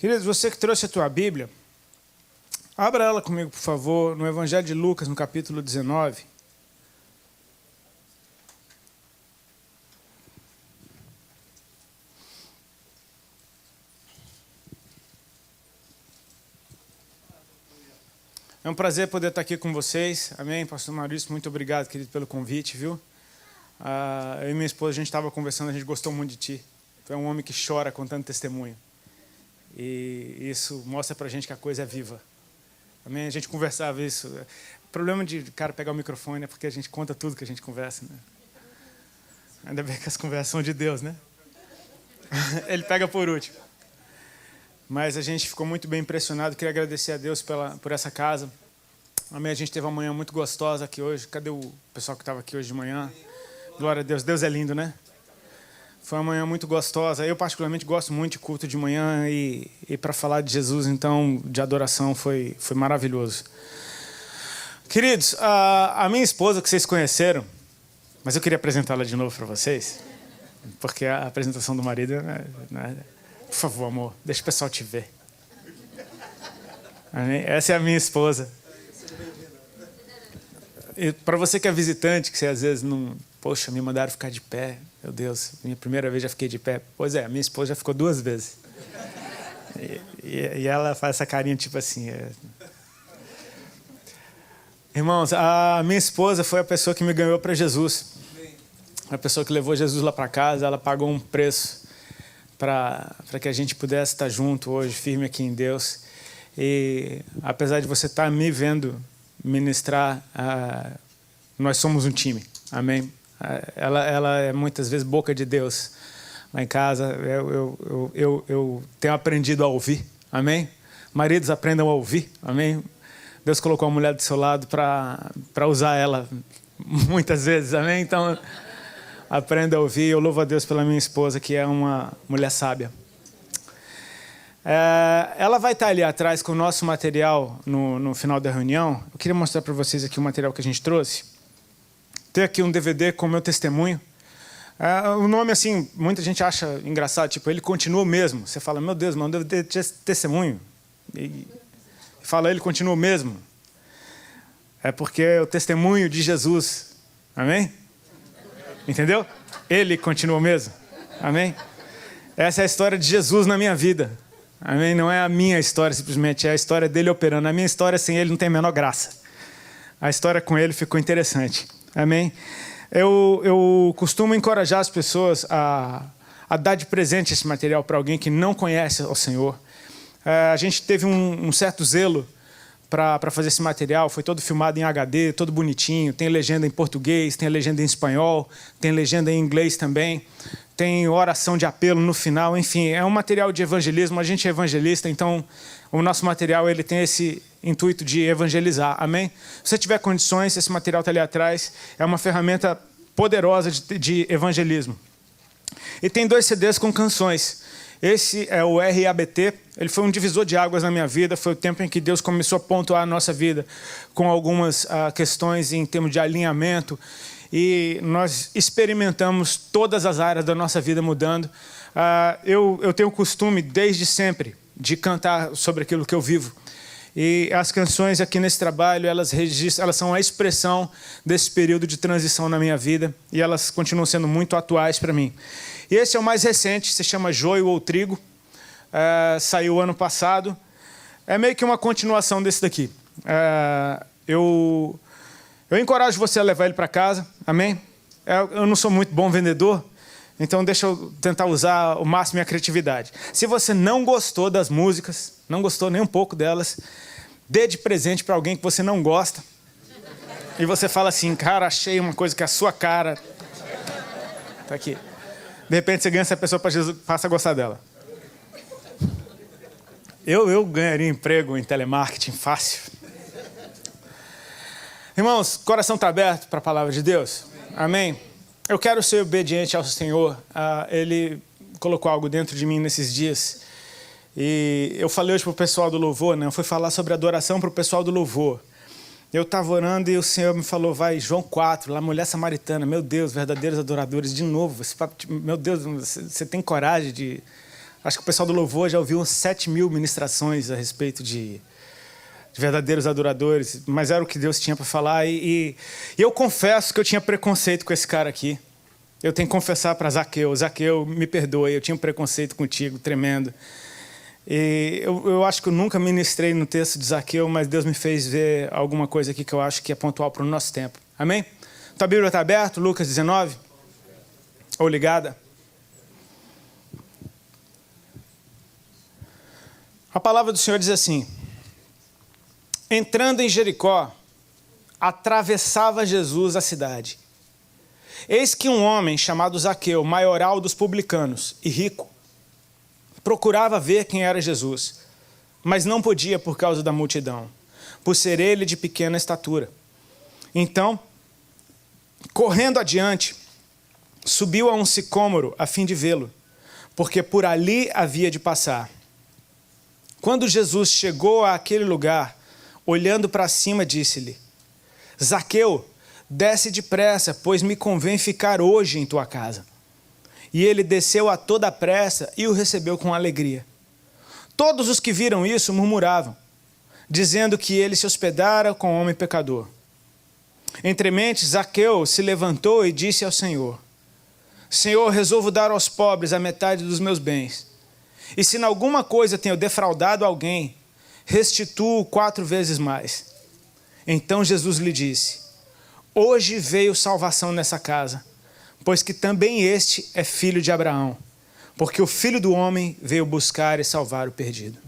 Queridos, você que trouxe a tua Bíblia, abra ela comigo, por favor, no Evangelho de Lucas, no capítulo 19. É um prazer poder estar aqui com vocês. Amém? Pastor Maurício, muito obrigado, querido, pelo convite, viu? Eu e minha esposa, a gente estava conversando, a gente gostou muito de ti. Tu é um homem que chora contando testemunho. E isso mostra pra gente que a coisa é viva. Amém? A gente conversava isso. O problema de cara pegar o microfone é porque a gente conta tudo que a gente conversa, né? Ainda bem que as conversas são de Deus, né? Ele pega por último. Mas a gente ficou muito bem impressionado. Queria agradecer a Deus por essa casa. Amém? A gente teve uma manhã muito gostosa aqui hoje. Cadê o pessoal que estava aqui hoje de manhã? Glória a Deus. Deus é lindo, né? Foi uma manhã muito gostosa. Eu, particularmente, gosto muito de culto de manhã e para falar de Jesus, então, de adoração, foi maravilhoso. Queridos, a minha esposa, que vocês conheceram, mas eu queria apresentá-la de novo para vocês, porque a apresentação do marido, né? Por favor, amor, deixa o pessoal te ver. Amém? Essa é a minha esposa. E para você que é visitante, que você às vezes não... Poxa, me mandaram ficar de pé. Meu Deus, minha primeira vez já fiquei de pé. Pois é, minha esposa já ficou 2 vezes. E ela faz essa carinha tipo assim. Irmãos, a minha esposa foi a pessoa que me ganhou para Jesus. A pessoa que levou Jesus lá para casa, ela pagou um preço para que a gente pudesse estar junto hoje, firme aqui em Deus. E apesar de você estar me vendo ministrar, nós somos um time. Amém? Ela é muitas vezes boca de Deus. Lá em casa, eu tenho aprendido a ouvir. Amém? Maridos, aprendam a ouvir. Amém? Deus colocou a mulher do seu lado para usar ela muitas vezes. Amém? Então, aprenda a ouvir. Eu louvo a Deus pela minha esposa, que é uma mulher sábia. Ela vai estar ali atrás com o nosso material no final da reunião. Eu queria mostrar para vocês aqui o material que a gente trouxe. Tem aqui um DVD com o meu testemunho. O nome, assim, muita gente acha engraçado, tipo, ele continua o mesmo. Você fala, meu Deus, mas um DVD de testemunho. E fala, ele continua o mesmo. É porque é o testemunho de Jesus. Amém? Entendeu? Ele continua o mesmo. Amém? Essa é a história de Jesus na minha vida. Amém? Não é a minha história, simplesmente, é a história dele operando. A minha história sem ele não tem a menor graça. A história com ele ficou interessante. Amém? Eu costumo encorajar as pessoas a dar de presente esse material para alguém que não conhece o Senhor. A gente teve um certo zelo para fazer esse material. Foi todo filmado em HD, todo bonitinho. Tem legenda em português, tem legenda em espanhol, tem legenda em inglês também. Tem oração de apelo no final. Enfim, é um material de evangelismo. A gente é evangelista, então o nosso material ele tem esse intuito de evangelizar. Amém? Se você tiver condições, esse material está ali atrás. É uma ferramenta poderosa de evangelismo. E tem 2 CDs com canções. Esse é o RABT. Ele foi um divisor de águas na minha vida. Foi o tempo em que Deus começou a pontuar a nossa vida com algumas questões em termos de alinhamento. E nós experimentamos todas as áreas da nossa vida mudando. Eu tenho o costume, desde sempre, de cantar sobre aquilo que eu vivo. E as canções aqui nesse trabalho, elas são a expressão desse período de transição na minha vida. E elas continuam sendo muito atuais para mim. E esse é o mais recente, se chama Joio ou Trigo. Saiu ano passado. É meio que uma continuação desse daqui. Eu encorajo você a levar ele para casa. Amém? Eu não sou muito bom vendedor. Então, deixa eu tentar usar o máximo minha criatividade. Se você não gostou das músicas, não gostou nem um pouco delas, dê de presente para alguém que você não gosta. E você fala assim, cara, achei uma coisa que é a sua cara. Tá aqui. De repente, você ganha essa pessoa para Jesus, passa a gostar dela. Eu ganharia emprego em telemarketing fácil. Irmãos, o coração está aberto para a palavra de Deus? Amém? Eu quero ser obediente ao Senhor. Ele colocou algo dentro de mim nesses dias. E eu falei hoje para o pessoal do louvor, né? Eu fui falar sobre adoração para o pessoal do louvor. Eu estava orando e o Senhor me falou, vai, João 4, lá, mulher samaritana. Meu Deus, verdadeiros adoradores, de novo. Meu Deus, você tem coragem de Acho que o pessoal do Louvor já ouviu uns 7.000 ministrações a respeito de verdadeiros adoradores, mas era o que Deus tinha para falar. E eu confesso que eu tinha preconceito com esse cara aqui. Eu tenho que confessar para Zaqueu. Zaqueu, me perdoe, eu tinha um preconceito contigo, tremendo. E eu acho que eu nunca ministrei no texto de Zaqueu, mas Deus me fez ver alguma coisa aqui que eu acho que é pontual para o nosso tempo. Amém? Tua Bíblia está aberta, Lucas 19? Ou ligada? A palavra do Senhor diz assim: entrando em Jericó, atravessava Jesus a cidade. Eis que um homem chamado Zaqueu, maioral dos publicanos e rico, procurava ver quem era Jesus, mas não podia por causa da multidão, por ser ele de pequena estatura. Então, correndo adiante, subiu a um sicômoro a fim de vê-lo, porque por ali havia de passar. Quando Jesus chegou àquele lugar, olhando para cima, disse-lhe: Zaqueu, desce depressa, pois me convém ficar hoje em tua casa. E ele desceu a toda pressa e o recebeu com alegria. Todos os que viram isso murmuravam, dizendo que ele se hospedara com um homem pecador. Entremente, Zaqueu se levantou e disse ao Senhor: Senhor, resolvo dar aos pobres a metade dos meus bens. E se em alguma coisa tenho defraudado alguém, restituo 4 vezes mais. Então Jesus lhe disse: hoje veio salvação nessa casa, pois que também este é filho de Abraão, porque o Filho do Homem veio buscar e salvar o perdido.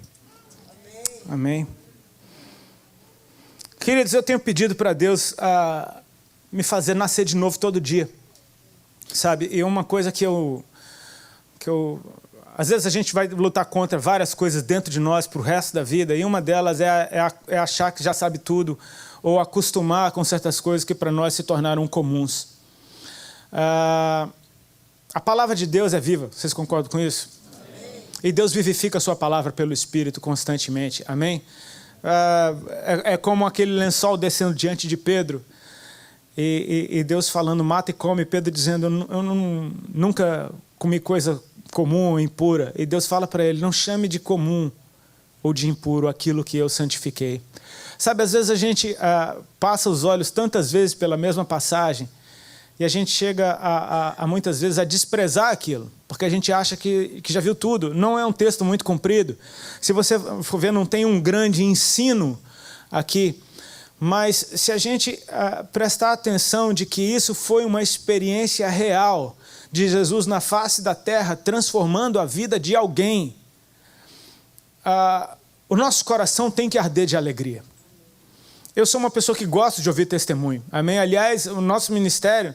Amém. Queridos, eu tenho pedido para Deus me fazer nascer de novo todo dia, sabe? E uma coisa que eu às vezes a gente vai lutar contra várias coisas dentro de nós para o resto da vida, e uma delas é achar que já sabe tudo, ou acostumar com certas coisas que para nós se tornaram comuns. A palavra de Deus é viva, vocês concordam com isso? Amém. E Deus vivifica a sua palavra pelo Espírito constantemente, amém? É como aquele lençol descendo diante de Pedro, e Deus falando, mata e come, Pedro dizendo, eu nunca comi coisa comum ou impura, e Deus fala para ele, não chame de comum ou de impuro aquilo que eu santifiquei. Sabe, às vezes a gente passa os olhos tantas vezes pela mesma passagem, e a gente chega a muitas vezes a desprezar aquilo, porque a gente acha que já viu tudo. Não é um texto muito comprido, se você for ver, não tem um grande ensino aqui, mas se a gente prestar atenção de que isso foi uma experiência real de Jesus na face da terra, transformando a vida de alguém, o nosso coração tem que arder de alegria. Eu sou uma pessoa que gosta de ouvir testemunho, amém? Aliás, o nosso ministério,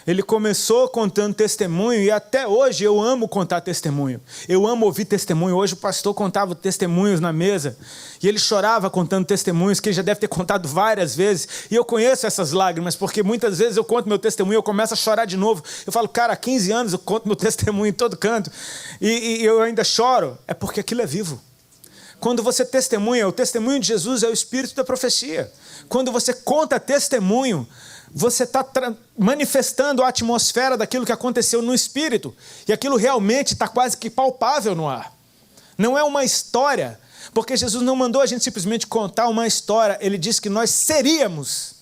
ele começou contando testemunho, e até hoje eu amo contar testemunho. Eu amo ouvir testemunho. Hoje o pastor contava testemunhos na mesa, e ele chorava contando testemunhos que ele já deve ter contado várias vezes, e eu conheço essas lágrimas, porque muitas vezes eu conto meu testemunho e eu começo a chorar de novo. Eu falo, cara, há 15 anos eu conto meu testemunho em todo canto, e eu ainda choro. É porque aquilo é vivo. Quando você testemunha, o testemunho de Jesus é o espírito da profecia. Quando você conta testemunho, você está manifestando a atmosfera daquilo que aconteceu no espírito. E aquilo realmente está quase que palpável no ar. Não é uma história, porque Jesus não mandou a gente simplesmente contar uma história. Ele disse que nós seríamos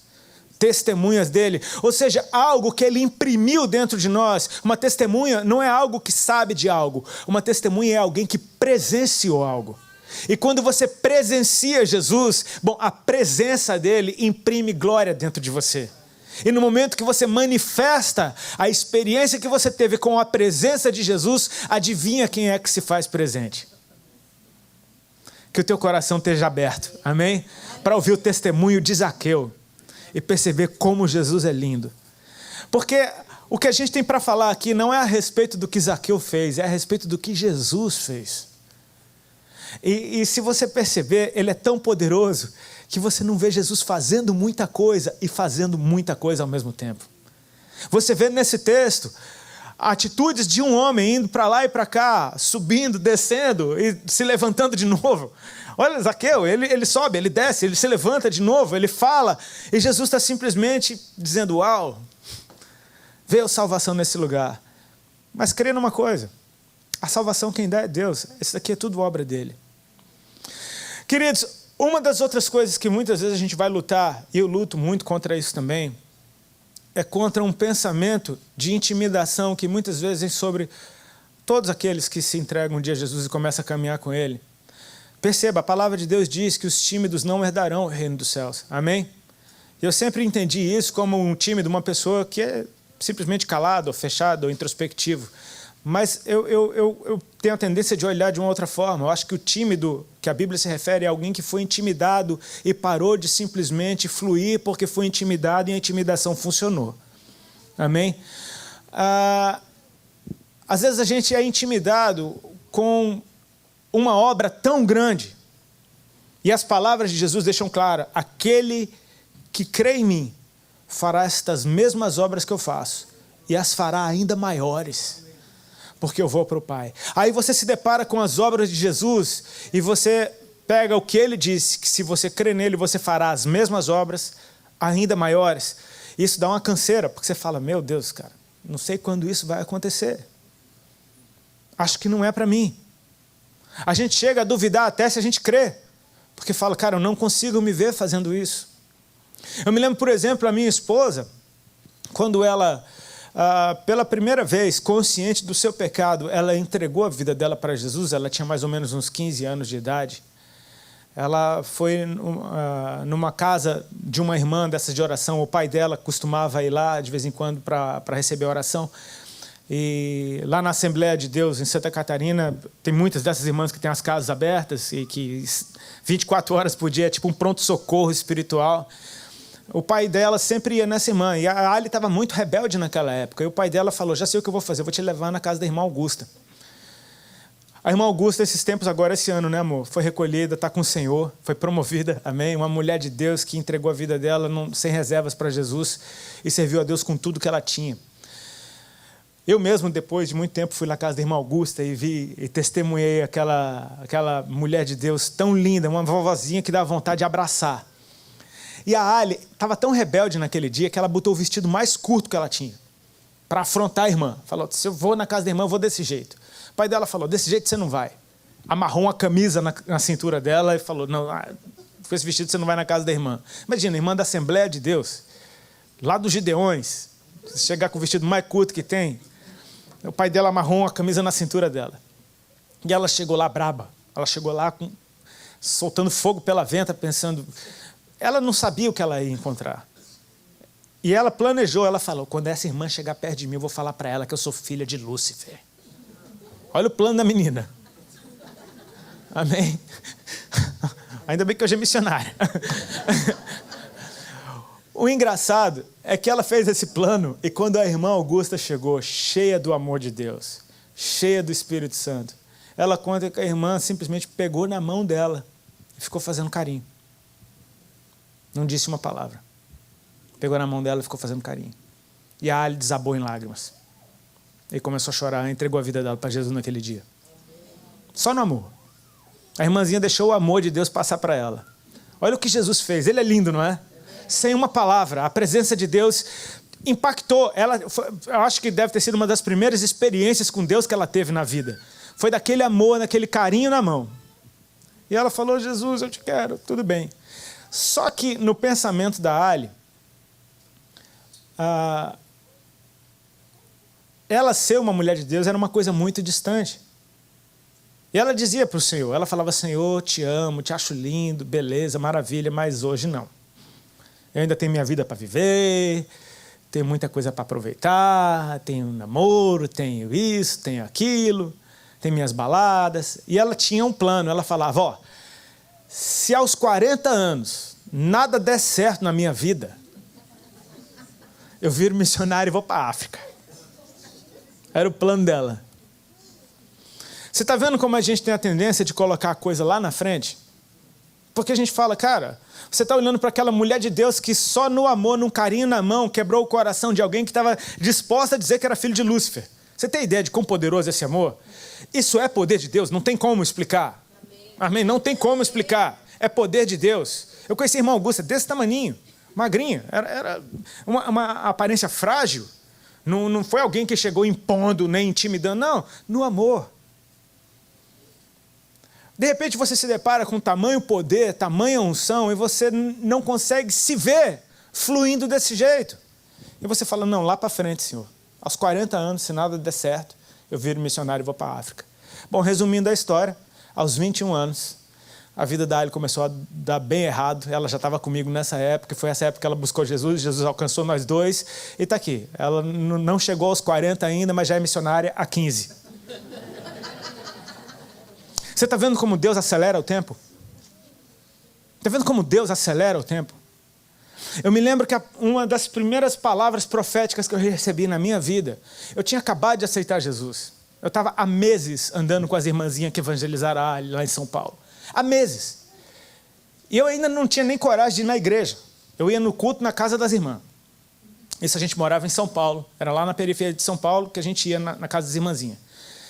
testemunhas dele. Ou seja, algo que ele imprimiu dentro de nós. Uma testemunha não é algo que sabe de algo. Uma testemunha é alguém que presenciou algo. E quando você presencia Jesus, a presença dele imprime glória dentro de você. E no momento que você manifesta a experiência que você teve com a presença de Jesus, adivinha quem é que se faz presente? Que o teu coração esteja aberto, amém? Para ouvir o testemunho de Zaqueu e perceber como Jesus é lindo. Porque o que a gente tem para falar aqui não é a respeito do que Zaqueu fez, é a respeito do que Jesus fez. E se você perceber, ele é tão poderoso que você não vê Jesus fazendo muita coisa e fazendo muita coisa ao mesmo tempo. Você vê nesse texto atitudes de um homem indo para lá e para cá, subindo, descendo e se levantando de novo. Olha, Zaqueu, ele sobe, ele desce, ele se levanta de novo, ele fala, e Jesus está simplesmente dizendo, uau, veio salvação nesse lugar. Mas creia numa coisa, A salvação quem dá é Deus. Isso daqui é tudo obra dele. Queridos, uma das outras coisas que muitas vezes a gente vai lutar, e eu luto muito contra isso também, é contra um pensamento de intimidação que muitas vezes vem sobre todos aqueles que se entregam um dia a Jesus e começam a caminhar com Ele. Perceba, a palavra de Deus diz que os tímidos não herdarão o reino dos céus. Amém? Eu sempre entendi isso como um tímido, uma pessoa que é simplesmente calado, ou fechado, ou introspectivo. Mas eu tenho a tendência de olhar de uma outra forma. Eu acho que o tímido, que a Bíblia se refere, é alguém que foi intimidado e parou de simplesmente fluir porque foi intimidado e a intimidação funcionou. Amém? Às vezes a gente é intimidado com uma obra tão grande. E as palavras de Jesus deixam claro: aquele que crê em mim fará estas mesmas obras que eu faço e as fará ainda maiores, porque eu vou para o Pai. Aí você se depara com as obras de Jesus e você pega o que ele disse, que se você crê nele, você fará as mesmas obras ainda maiores. Isso dá uma canseira, porque você fala: meu Deus, cara, não sei quando isso vai acontecer. Acho que não é para mim. A gente chega a duvidar até se a gente crê, porque fala: cara, eu não consigo me ver fazendo isso. Eu me lembro, por exemplo, a minha esposa, quando ela, pela primeira vez, consciente do seu pecado, ela entregou a vida dela para Jesus. Ela tinha mais ou menos uns 15 anos de idade. Ela foi numa casa de uma irmã dessas de oração. O pai dela costumava ir lá de vez em quando para receber a oração. E lá na Assembleia de Deus, em Santa Catarina, tem muitas dessas irmãs que têm as casas abertas e que 24 horas por dia é tipo um pronto-socorro espiritual. O pai dela sempre ia nessa irmã, e a Ali estava muito rebelde naquela época, e o pai dela falou: já sei o que eu vou fazer, eu vou te levar na casa da irmã Augusta. A irmã Augusta, esses tempos agora, esse ano, né, amor? Foi recolhida, está com o Senhor, foi promovida, amém? Uma mulher de Deus que entregou a vida dela sem reservas para Jesus e serviu a Deus com tudo que ela tinha. Eu mesmo, depois de muito tempo, fui na casa da irmã Augusta e vi e testemunhei aquela mulher de Deus tão linda, uma vovozinha que dá vontade de abraçar. E a Ali estava tão rebelde naquele dia que ela botou o vestido mais curto que ela tinha para afrontar a irmã. Falou: se eu vou na casa da irmã, eu vou desse jeito. O pai dela falou: desse jeito você não vai. Amarrou uma camisa na cintura dela e falou: não, com esse vestido você não vai na casa da irmã. Imagina, irmã da Assembleia de Deus, lá dos Gideões, chegar com o vestido mais curto que tem. O pai dela amarrou uma camisa na cintura dela. E ela chegou lá braba. Ela chegou lá soltando fogo pela venta, pensando... Ela não sabia o que ela ia encontrar. E ela planejou, ela falou: quando essa irmã chegar perto de mim, eu vou falar para ela que eu sou filha de Lúcifer. Olha o plano da menina. Amém? Ainda bem que hoje é missionária. O engraçado é que ela fez esse plano e quando a irmã Augusta chegou, cheia do amor de Deus, cheia do Espírito Santo, ela conta que a irmã simplesmente pegou na mão dela e ficou fazendo carinho. Não disse uma palavra. Pegou na mão dela e ficou fazendo carinho. E a Ali desabou em lágrimas. E começou a chorar, entregou a vida dela para Jesus naquele dia. Só no amor. A irmãzinha deixou o amor de Deus passar para ela. Olha o que Jesus fez. Ele é lindo, não é? Sem uma palavra, a presença de Deus impactou. Eu acho que deve ter sido uma das primeiras experiências com Deus que ela teve na vida. Foi daquele amor, daquele carinho na mão. E ela falou: Jesus, eu te quero, tudo bem. Só que no pensamento da Ali, ela ser uma mulher de Deus era uma coisa muito distante. E ela dizia para o Senhor, ela falava: Senhor, te amo, te acho lindo, beleza, maravilha, mas hoje não. Eu ainda tenho minha vida para viver, tenho muita coisa para aproveitar, tenho um namoro, tenho isso, tenho aquilo, tenho minhas baladas. E ela tinha um plano, ela falava: ó, se aos 40 anos nada der certo na minha vida, eu viro missionário e vou para a África. Era o plano dela. Você está vendo como a gente tem a tendência de colocar a coisa lá na frente? Porque a gente fala: cara, você está olhando para aquela mulher de Deus que só no amor, num carinho na mão, quebrou o coração de alguém que estava disposta a dizer que era filho de Lúcifer. Você tem ideia de quão poderoso é esse amor? Isso é poder de Deus, não tem como explicar. Amém? Não tem como explicar. É poder de Deus. Eu conheci a irmã Augusta desse tamaninho, magrinha. Era uma aparência frágil. Não foi alguém que chegou impondo, nem intimidando. Não, no amor. De repente você se depara com tamanho poder, tamanha unção, e você não consegue se ver fluindo desse jeito. E você fala, não, lá para frente, Senhor. Aos 40 anos, se nada der certo, eu viro missionário e vou para a África. Bom, resumindo a história, aos 21 anos, a vida da Ali começou a dar bem errado. Ela já estava comigo nessa época, foi essa época que ela buscou Jesus, Jesus alcançou nós dois, e está aqui. Ela não chegou aos 40 ainda, mas já é missionária há 15. Você está vendo como Deus acelera o tempo? Está vendo como Deus acelera o tempo? Eu me lembro que uma das primeiras palavras proféticas que eu recebi na minha vida, eu tinha acabado de aceitar Jesus. Eu estava há meses andando com as irmãzinhas que evangelizaram lá em São Paulo. Há meses. E eu ainda não tinha nem coragem de ir na igreja. Eu ia no culto na casa das irmãs. Isso a gente morava em São Paulo. Era lá na periferia de São Paulo que a gente ia na casa das irmãzinhas.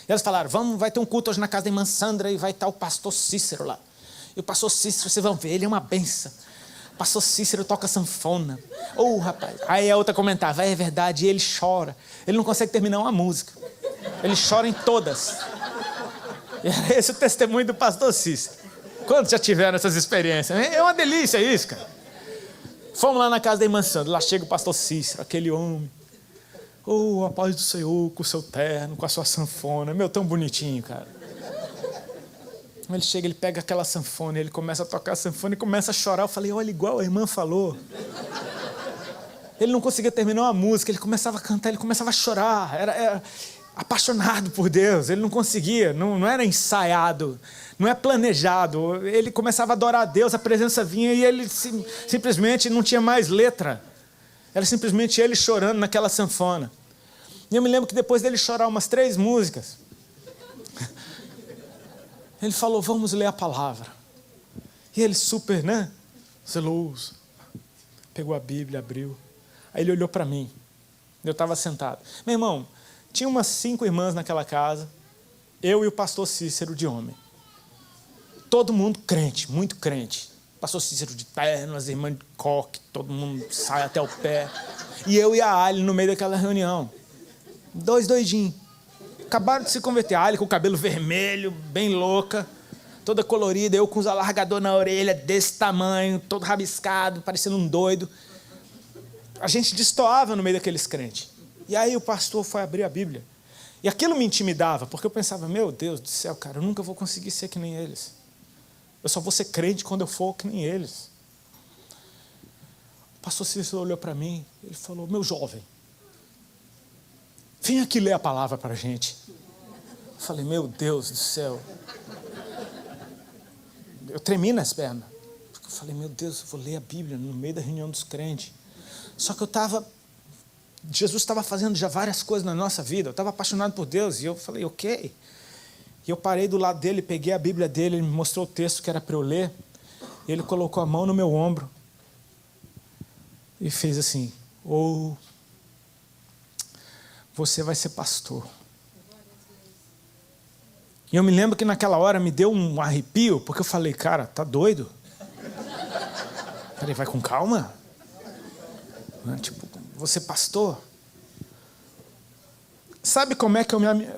E elas falaram, vai ter um culto hoje na casa da irmã Sandra e vai estar o pastor Cícero lá. E o pastor Cícero, vocês vão ver, ele é uma benção. O pastor Cícero toca sanfona. Rapaz. Aí a outra comentava, é verdade, e ele chora. Ele não consegue terminar uma música. Ele chora em todas. E era esse o testemunho do pastor Cícero. Quantos já tiveram essas experiências? É uma delícia isso, cara. Fomos lá na casa da irmã Sandra, lá chega o pastor Cícero, aquele homem. A paz do Senhor, com o seu terno, com a sua sanfona. Tão bonitinho, cara. Ele chega, ele pega aquela sanfona, ele começa a tocar a sanfona e começa a chorar. Eu falei, olha, igual a irmã falou. Ele não conseguia terminar uma música, ele começava a cantar, ele começava a chorar. Era apaixonado por Deus, ele não conseguia, não era ensaiado, não é planejado. Ele começava a adorar a Deus, a presença vinha e ele simplesmente não tinha mais letra. Era simplesmente ele chorando naquela sanfona. E eu me lembro que depois dele chorar umas 3 músicas, ele falou, vamos ler a palavra. E ele super, zeloso, pegou a Bíblia, abriu. Aí ele olhou para mim, eu estava sentado. Meu irmão, tinha umas 5 irmãs naquela casa, eu e o pastor Cícero de homem. Todo mundo crente, muito crente. Pastor Cícero de terno, as irmãs de coque, todo mundo sai até o pé. E eu e a Ali no meio daquela reunião. 2 doidinhos. Acabaram de se converter. A Ali com o cabelo vermelho, bem louca, toda colorida, eu com os alargadores na orelha desse tamanho, todo rabiscado, parecendo um doido. A gente destoava no meio daqueles crentes. E aí o pastor foi abrir a Bíblia. E aquilo me intimidava, porque eu pensava, meu Deus do céu, cara, eu nunca vou conseguir ser que nem eles. Eu só vou ser crente quando eu for que nem eles. O pastor Cícero olhou para mim, ele falou, meu jovem, vem aqui ler a palavra para a gente. Eu falei, meu Deus do céu. Eu tremi nas pernas. Eu falei, meu Deus, eu vou ler a Bíblia no meio da reunião dos crentes. Só que Jesus estava fazendo já várias coisas na nossa vida. Eu estava apaixonado por Deus. E eu falei, ok. E eu parei do lado dele, peguei a Bíblia dele, ele me mostrou o texto que era para eu ler. Ele colocou a mão no meu ombro e fez assim, você vai ser pastor. E eu me lembro que naquela hora me deu um arrepio, porque eu falei, cara, tá doido? Falei, vai com calma. Você pastor? Sabe como é que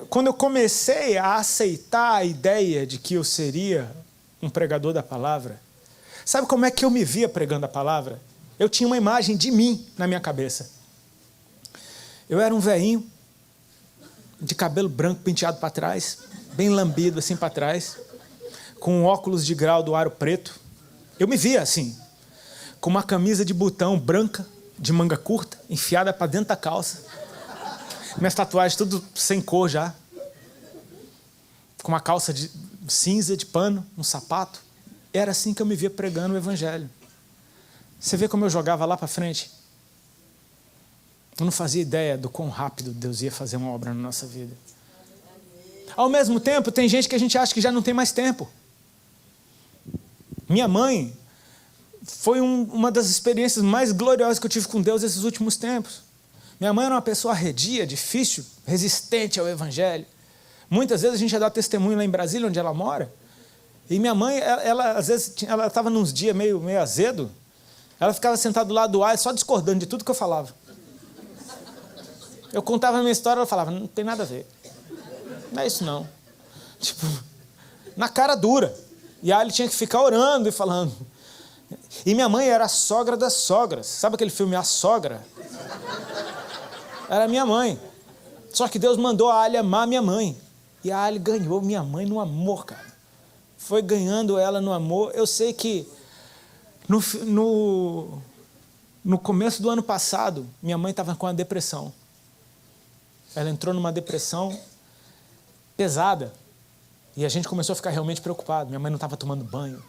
quando eu comecei a aceitar a ideia de que eu seria um pregador da palavra, sabe como é que eu me via pregando a palavra? Eu tinha uma imagem de mim na minha cabeça. Eu era um velhinho, de cabelo branco penteado para trás, bem lambido assim para trás, com óculos de grau do aro preto. Eu me via assim, com uma camisa de botão branca, de manga curta, enfiada para dentro da calça. Minhas tatuagens tudo sem cor já. Com uma calça de cinza, de pano, um sapato. Era assim que eu me via pregando o evangelho. Você vê como eu jogava lá para frente? Eu não fazia ideia do quão rápido Deus ia fazer uma obra na nossa vida. Ao mesmo tempo, tem gente que a gente acha que já não tem mais tempo. Minha mãe foi uma das experiências mais gloriosas que eu tive com Deus esses últimos tempos. Minha mãe era uma pessoa arredia, difícil, resistente ao evangelho. Muitas vezes a gente já dá testemunho lá em Brasília, onde ela mora. E minha mãe, ela às vezes, ela estava nos dias meio azedo. Ela ficava sentada do lado do ar, só discordando de tudo que eu falava. Eu contava a minha história, ela falava, não tem nada a ver. Não é isso não. Na cara dura. E a Ali tinha que ficar orando e falando. E minha mãe era a sogra das sogras. Sabe aquele filme A Sogra? Era minha mãe. Só que Deus mandou a Ali amar minha mãe. E a Ali ganhou minha mãe no amor, cara. Foi ganhando ela no amor. Eu sei que no começo do ano passado, minha mãe estava com uma depressão. Ela entrou numa depressão pesada. E a gente começou a ficar realmente preocupado. Minha mãe não estava tomando banho.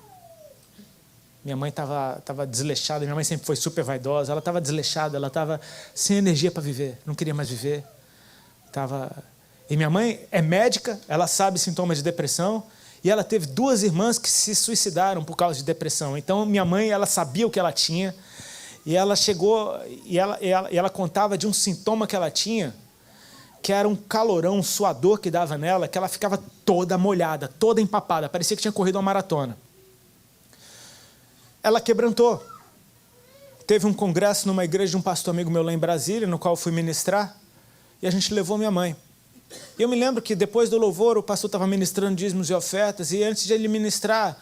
Minha mãe estava desleixada. Minha mãe sempre foi super vaidosa. Ela estava desleixada. Ela estava sem energia para viver. Não queria mais viver. E minha mãe é médica. Ela sabe sintomas de depressão. E ela teve 2 irmãs que se suicidaram por causa de depressão. Então, minha mãe, ela sabia o que ela tinha. E ela chegou... E ela contava de um sintoma que ela tinha, que era um calorão, um suador que dava nela, que ela ficava toda molhada, toda empapada. Parecia que tinha corrido uma maratona. Ela quebrantou. Teve um congresso numa igreja de um pastor amigo meu lá em Brasília, no qual eu fui ministrar, e a gente levou minha mãe. E eu me lembro que depois do louvor, o pastor estava ministrando dízimos e ofertas, e antes de ele ministrar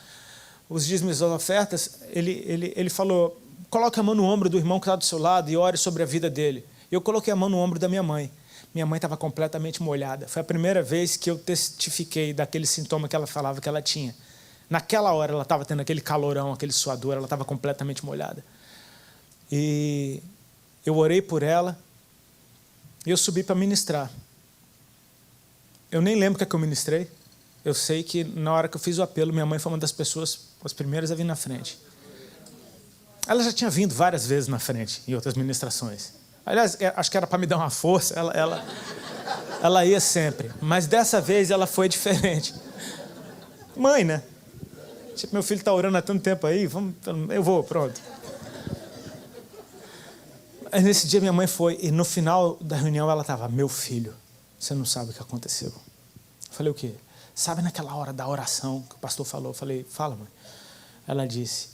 os dízimos e ofertas, ele falou, coloque a mão no ombro do irmão que está do seu lado e ore sobre a vida dele. E eu coloquei a mão no ombro da minha mãe. Minha mãe estava completamente molhada. Foi a primeira vez que eu testifiquei daquele sintoma que ela falava que ela tinha. Naquela hora ela estava tendo aquele calorão, aquele suador, ela estava completamente molhada. E eu orei por ela e eu subi para ministrar. Eu nem lembro o que eu ministrei. Eu sei que na hora que eu fiz o apelo, minha mãe foi uma das pessoas, as primeiras a vir na frente. Ela já tinha vindo várias vezes na frente em outras ministrações. Aliás, acho que era para me dar uma força, ela ia sempre. Mas dessa vez ela foi diferente. Mãe, né? Tipo, meu filho está orando há tanto tempo aí, eu vou, pronto. Aí, nesse dia minha mãe foi, e no final da reunião ela estava, meu filho, você não sabe o que aconteceu. Eu falei, o quê? Sabe naquela hora da oração que o pastor falou? Eu falei, fala, mãe. Ela disse,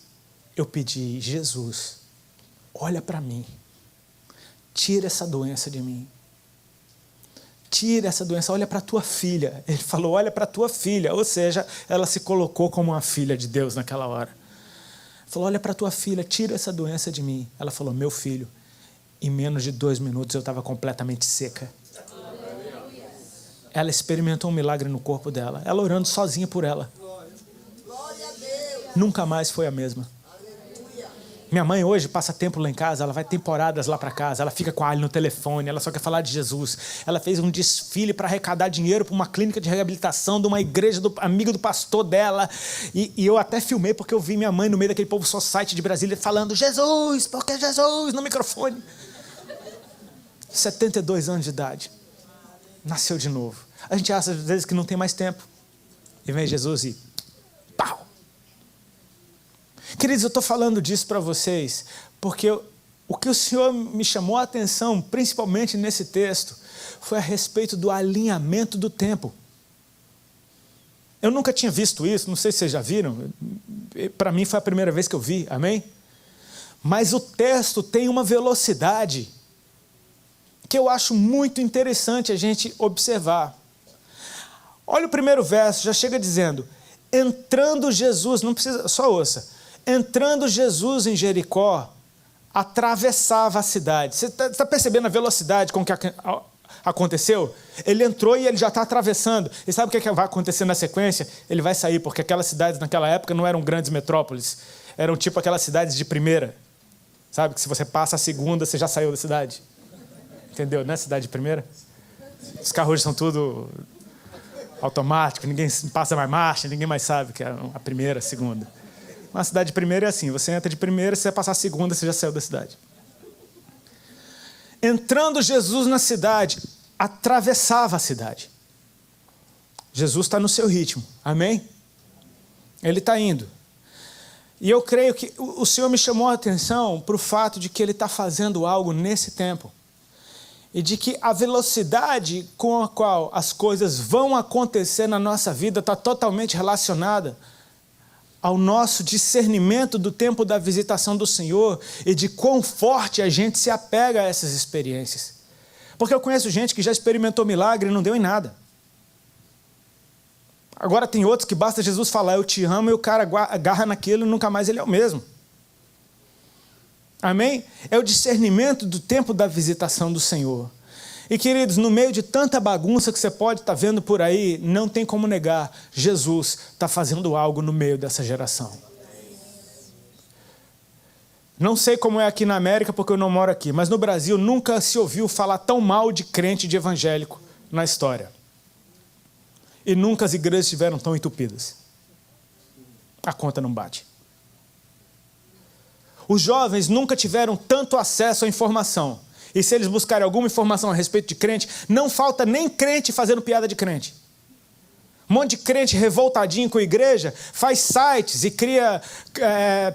eu pedi, Jesus, olha para mim. Tira essa doença de mim. Tira essa doença, olha para a tua filha. Ele falou, olha para a tua filha. Ou seja, ela se colocou como uma filha de Deus naquela hora. Ele falou, olha para a tua filha, tira essa doença de mim. Ela falou, meu filho, em menos de 2 minutos eu estava completamente seca. Ela experimentou um milagre no corpo dela. Ela orando sozinha por ela. Nunca mais foi a mesma. Minha mãe hoje passa tempo lá em casa, ela vai temporadas lá para casa, ela fica com a Ali no telefone, ela só quer falar de Jesus. Ela fez um desfile para arrecadar dinheiro para uma clínica de reabilitação de uma igreja amiga do pastor dela. E eu até filmei porque eu vi minha mãe no meio daquele povo society de Brasília falando Jesus, porque Jesus, no microfone. 72 anos de idade. Nasceu de novo. A gente acha às vezes que não tem mais tempo. E vem Jesus e pau! Queridos, eu estou falando disso para vocês, porque o que o Senhor me chamou a atenção, principalmente nesse texto, foi a respeito do alinhamento do tempo. Eu nunca tinha visto isso, não sei se vocês já viram, para mim foi a primeira vez que eu vi, amém? Mas o texto tem uma velocidade que eu acho muito interessante a gente observar. Olha o primeiro verso, já chega dizendo, entrando Jesus, não precisa, só ouça, entrando Jesus em Jericó, atravessava a cidade. Você está percebendo a velocidade com que aconteceu? Ele entrou e ele já está atravessando. E sabe o que vai acontecer na sequência? Ele vai sair, porque aquelas cidades naquela época não eram grandes metrópoles. Eram tipo aquelas cidades de primeira. Sabe que se você passa a segunda, você já saiu da cidade. Entendeu? Não é cidade de primeira? Os carros hoje são tudo automático, ninguém passa mais marcha, ninguém mais sabe que é a primeira, a segunda. Uma cidade de primeira é assim, você entra de primeira, se você passar a segunda, você já saiu da cidade. Entrando Jesus na cidade, atravessava a cidade. Jesus está no seu ritmo, amém? Ele está indo. E eu creio que o Senhor me chamou a atenção para o fato de que Ele está fazendo algo nesse tempo. E de que a velocidade com a qual as coisas vão acontecer na nossa vida está totalmente relacionada ao nosso discernimento do tempo da visitação do Senhor e de quão forte a gente se apega a essas experiências. Porque eu conheço gente que já experimentou milagre e não deu em nada. Agora tem outros que basta Jesus falar, eu te amo, e o cara agarra naquilo e nunca mais ele é o mesmo. Amém? É o discernimento do tempo da visitação do Senhor. E queridos, no meio de tanta bagunça que você pode estar vendo por aí, não tem como negar, Jesus está fazendo algo no meio dessa geração. Não sei como é aqui na América, porque eu não moro aqui, mas no Brasil nunca se ouviu falar tão mal de crente de evangélico na história. E nunca as igrejas estiveram tão entupidas. A conta não bate. Os jovens nunca tiveram tanto acesso à informação. E se eles buscarem alguma informação a respeito de crente, não falta nem crente fazendo piada de crente. Um monte de crente revoltadinho com a igreja faz sites e cria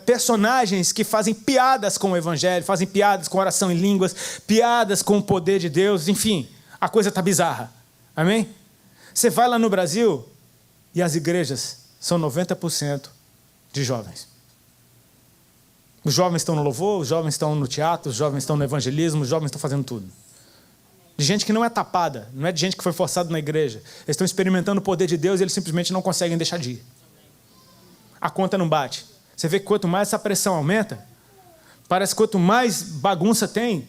personagens que fazem piadas com o evangelho, fazem piadas com oração em línguas, piadas com o poder de Deus, enfim, a coisa está bizarra. Amém? Você vai lá no Brasil e as igrejas são 90% de jovens. Os jovens estão no louvor, os jovens estão no teatro, os jovens estão no evangelismo, os jovens estão fazendo tudo. De gente que não é tapada, não é de gente que foi forçada na igreja. Eles estão experimentando o poder de Deus e eles simplesmente não conseguem deixar de ir. A conta não bate. Você vê que quanto mais essa pressão aumenta, parece que quanto mais bagunça tem,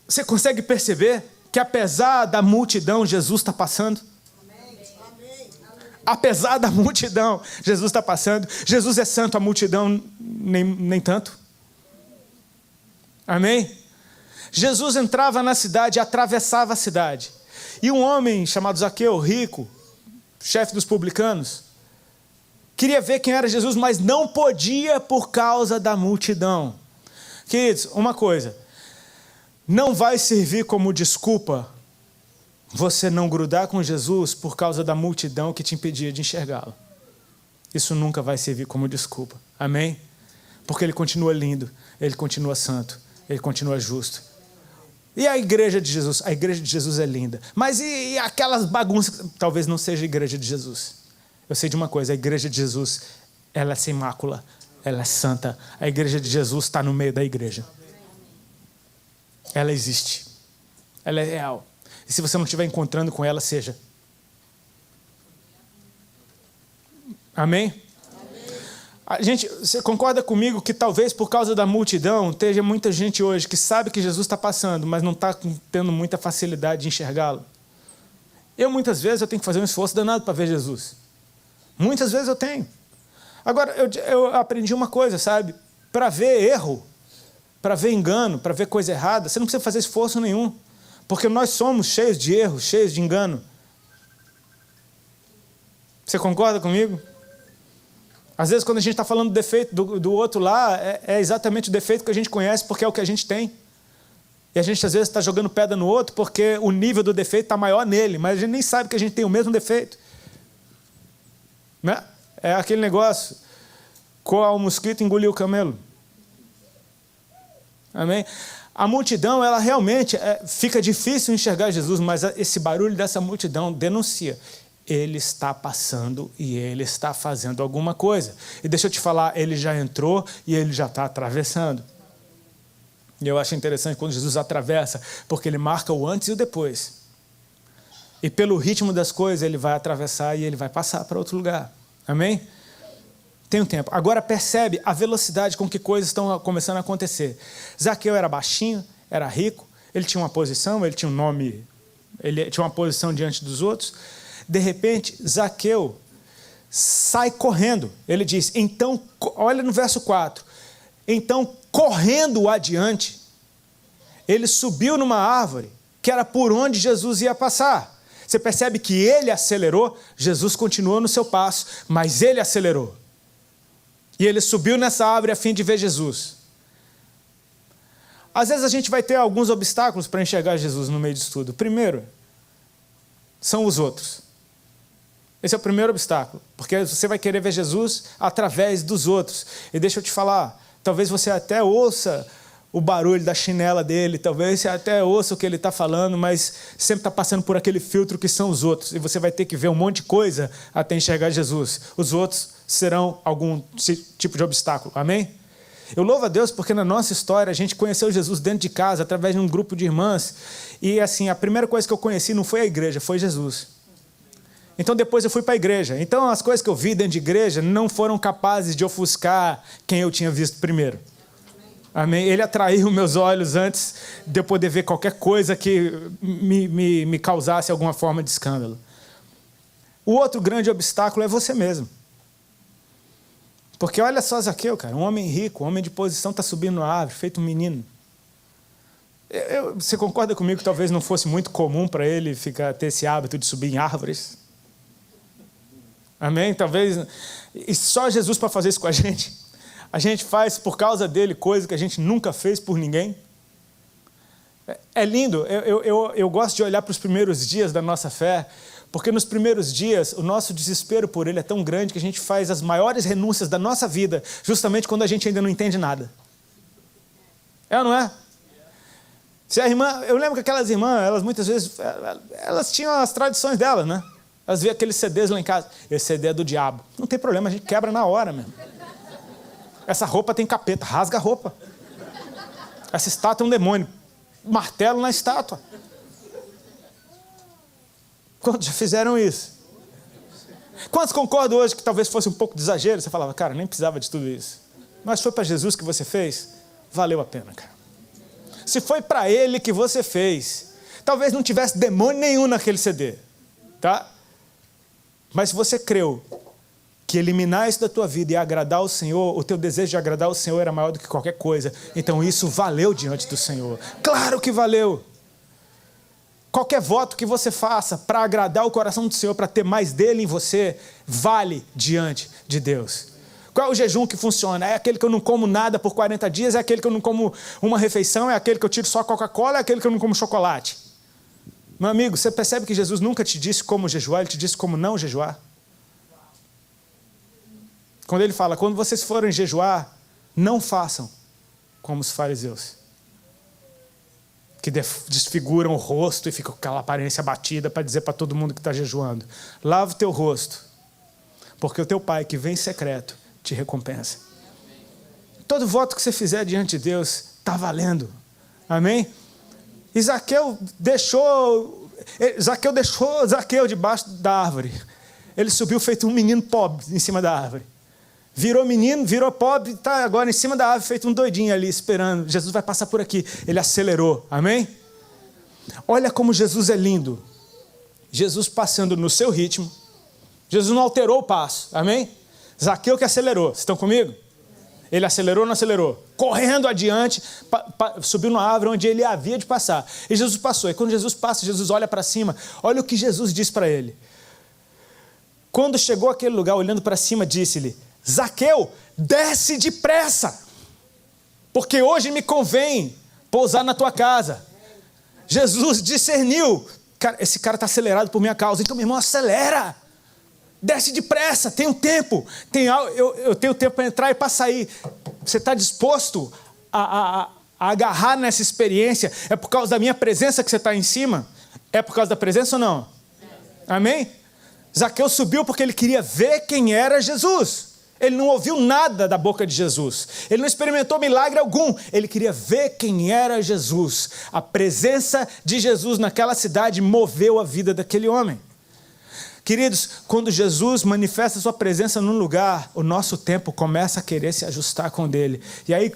você consegue perceber que apesar da multidão, Jesus está passando. Apesar da multidão, Jesus está passando. Jesus é santo, a multidão nem tanto. Amém? Jesus entrava na cidade, atravessava a cidade. E um homem chamado Zaqueu, rico, chefe dos publicanos, queria ver quem era Jesus, mas não podia por causa da multidão. Queridos, uma coisa, não vai servir como desculpa você não grudar com Jesus por causa da multidão que te impedia de enxergá-lo. Isso nunca vai servir como desculpa. Amém? Porque ele continua lindo, ele continua santo, ele continua justo. E a igreja de Jesus? A igreja de Jesus é linda. Mas e aquelas bagunças? Talvez não seja a igreja de Jesus. Eu sei de uma coisa, a igreja de Jesus, ela é sem mácula, ela é santa. A igreja de Jesus está no meio da igreja. Ela existe. Ela é real. E se você não estiver encontrando com ela, seja. Amém? Gente, você concorda comigo que talvez por causa da multidão, esteja muita gente hoje que sabe que Jesus está passando, mas não está tendo muita facilidade de enxergá-lo? Muitas vezes, eu tenho que fazer um esforço danado para ver Jesus. Muitas vezes eu tenho. Agora, eu aprendi uma coisa, sabe? Para ver erro, para ver engano, para ver coisa errada, você não precisa fazer esforço nenhum. Porque nós somos cheios de erros, cheios de engano. Você concorda comigo? Às vezes, quando a gente está falando do defeito do outro lá, é exatamente o defeito que a gente conhece, porque é o que a gente tem. E a gente, às vezes, está jogando pedra no outro, porque o nível do defeito está maior nele, mas a gente nem sabe que a gente tem o mesmo defeito. Né? É aquele negócio, qual o mosquito engoliu o camelo. Amém? A multidão, ela realmente fica difícil enxergar Jesus, mas esse barulho dessa multidão denuncia. Ele está passando e ele está fazendo alguma coisa. E deixa eu te falar, ele já entrou e ele já está atravessando. E eu acho interessante quando Jesus atravessa, porque ele marca o antes e o depois. E pelo ritmo das coisas, ele vai atravessar e ele vai passar para outro lugar. Amém? Tem um tempo. Agora percebe a velocidade com que coisas estão começando a acontecer. Zaqueu era baixinho, era rico, ele tinha uma posição, ele tinha um nome, ele tinha uma posição diante dos outros. De repente, Zaqueu sai correndo. Ele diz, então, olha no verso 4. Então, correndo adiante, ele subiu numa árvore, que era por onde Jesus ia passar. Você percebe que ele acelerou, Jesus continuou no seu passo, mas ele acelerou. E ele subiu nessa árvore a fim de ver Jesus. Às vezes a gente vai ter alguns obstáculos para enxergar Jesus no meio disso tudo. Primeiro, são os outros. Esse é o primeiro obstáculo, porque você vai querer ver Jesus através dos outros. E deixa eu te falar, talvez você até ouça o barulho da chinela dele, talvez você até ouça o que ele está falando, mas sempre está passando por aquele filtro que são os outros. E você vai ter que ver um monte de coisa até enxergar Jesus. Os outros serão algum tipo de obstáculo. Amém? Eu louvo a Deus porque na nossa história a gente conheceu Jesus dentro de casa, através de um grupo de irmãs. E assim, a primeira coisa que eu conheci não foi a igreja, foi Jesus. Então depois eu fui para a igreja. Então as coisas que eu vi dentro de igreja não foram capazes de ofuscar quem eu tinha visto primeiro. Amém? Ele atraiu meus olhos antes de eu poder ver qualquer coisa que me causasse alguma forma de escândalo. O outro grande obstáculo é você mesmo. Porque olha só Zaqueu, cara, um homem rico, um homem de posição, está subindo na árvore, feito um menino. Você concorda comigo que talvez não fosse muito comum para ele ter esse hábito de subir em árvores? Amém? Talvez. E só Jesus para fazer isso com a gente. A gente faz por causa dele coisa que a gente nunca fez por ninguém. É lindo. Eu gosto de olhar para os primeiros dias da nossa fé, porque nos primeiros dias o nosso desespero por ele é tão grande que a gente faz as maiores renúncias da nossa vida justamente quando a gente ainda não entende nada. É ou não é? Se a irmã, eu lembro que aquelas irmãs, elas muitas vezes, elas tinham as tradições delas, né? Elas viam aqueles CDs lá em casa. Esse CD é do diabo. Não tem problema, a gente quebra na hora mesmo. Essa roupa tem capeta, rasga a roupa. Essa estátua é um demônio. Martelo na estátua. Quantos já fizeram isso? Quantos concordam hoje que talvez fosse um pouco de exagero? Você falava, cara, nem precisava de tudo isso. Mas foi para Jesus que você fez? Valeu a pena, cara. Se foi para ele que você fez, talvez não tivesse demônio nenhum naquele CD, tá? Mas se você creu que eliminar isso da tua vida e agradar o Senhor, o teu desejo de agradar o Senhor era maior do que qualquer coisa, então isso valeu diante do Senhor. Claro que valeu. Qualquer voto que você faça para agradar o coração do Senhor, para ter mais dele em você, vale diante de Deus. Qual é o jejum que funciona? É aquele que eu não como nada por 40 dias? É aquele que eu não como uma refeição? É aquele que eu tiro só Coca-Cola? É aquele que eu não como chocolate? Meu amigo, você percebe que Jesus nunca te disse como jejuar, Ele te disse como não jejuar? Quando Ele fala, quando vocês forem jejuar, não façam como os fariseus, que desfiguram o rosto e ficam com aquela aparência abatida para dizer para todo mundo que está jejuando. Lava o teu rosto, porque o teu Pai que vem em secreto te recompensa. Todo voto que você fizer diante de Deus está valendo. Amém? E Zaqueu deixou debaixo da árvore. Ele subiu feito um menino pobre em cima da árvore. Virou menino, virou pobre, está agora em cima da árvore feito um doidinho ali esperando. Jesus vai passar por aqui. Ele acelerou. Amém? Olha como Jesus é lindo. Jesus passando no seu ritmo. Jesus não alterou o passo. Amém? Zaqueu que acelerou. Vocês estão comigo? Ele acelerou ou não acelerou? Correndo adiante, subiu na árvore onde ele havia de passar. E Jesus passou. E quando Jesus passa, Jesus olha para cima. Olha o que Jesus diz para ele. Quando chegou àquele lugar, olhando para cima, disse-lhe, Zaqueu, desce depressa, porque hoje me convém pousar na tua casa. Jesus discerniu. Cara, esse cara está acelerado por minha causa. Então, meu irmão, acelera. Desce depressa, tem um tempo. Eu tenho tempo para entrar e para sair. Você está disposto a agarrar nessa experiência? É por causa da minha presença que você está em cima? É por causa da presença ou não? Amém? Zaqueu subiu porque ele queria ver quem era Jesus. Ele não ouviu nada da boca de Jesus. Ele não experimentou milagre algum. Ele queria ver quem era Jesus. A presença de Jesus naquela cidade moveu a vida daquele homem. Queridos, quando Jesus manifesta sua presença num lugar, o nosso tempo começa a querer se ajustar com o dele. E aí